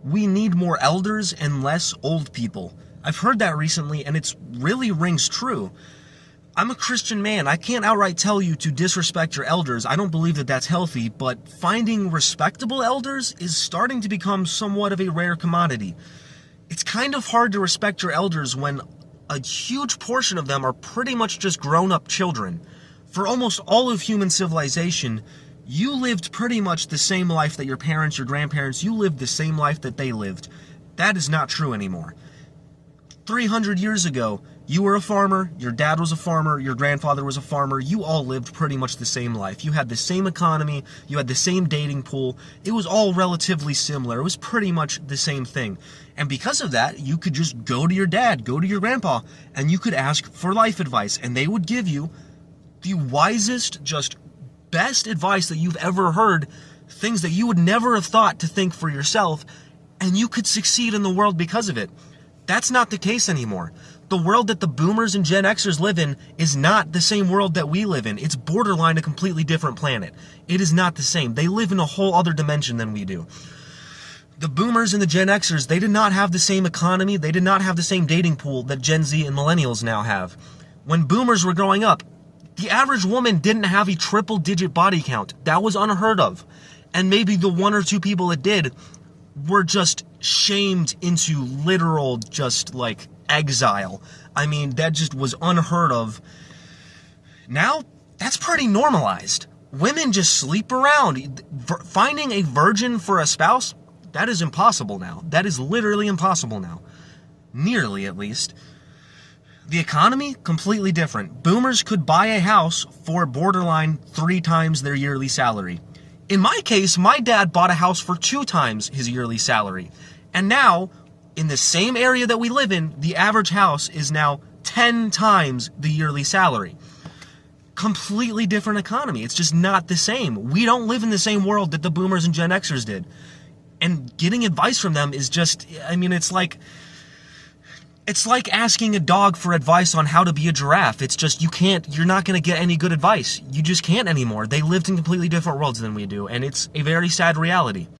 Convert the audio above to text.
we need more elders and less old people. I've heard that recently, and it really rings true. I'm a Christian man. I can't outright tell you to disrespect your elders. I don't believe that that's healthy, but finding respectable elders is starting to become somewhat of a rare commodity. It's kind of hard to respect your elders when a huge portion of them are pretty much just grown-up children. For almost all of human civilization, you lived pretty much the same life that your parents, your grandparents, you lived the same life that they lived. That is not true anymore. 300 years ago, you were a farmer, your dad was a farmer, your grandfather was a farmer, you all lived pretty much the same life. You had the same economy, you had the same dating pool, it was all relatively similar, it was pretty much the same thing. And because of that, you could just go to your dad, go to your grandpa, and you could ask for life advice, and they would give you the wisest, just best advice that you've ever heard, things that you would never have thought to think for yourself, and you could succeed in the world because of it. That's not the case anymore. The world that the boomers and Gen Xers live in is not the same world that we live in. It's borderline a completely different planet. It is not the same. They live in a whole other dimension than we do. The boomers and the Gen Xers, they did not have the same economy. They did not have the same dating pool that Gen Z and millennials now have. When boomers were growing up, the average woman didn't have a triple-digit body count. That was unheard of. And maybe the one or two people that did were just shamed into literal just like exile. I mean, that just was unheard of. Now, that's pretty normalized. Women just sleep around. Finding a virgin for a spouse, that is impossible now. That is literally impossible now. Nearly, at least. The economy, completely different. Boomers could buy a house for borderline 3 times their yearly salary. In my case, my dad bought a house for 2 times his yearly salary. And now, in the same area that we live in, the average house is now 10 times the yearly salary. Completely different economy. It's just not the same. We don't live in the same world that the boomers and Gen Xers did. And getting advice from them is just, I mean, it's like asking a dog for advice on how to be a giraffe. It's just, you're not going to get any good advice. You just can't anymore. They lived in completely different worlds than we do, and it's a very sad reality.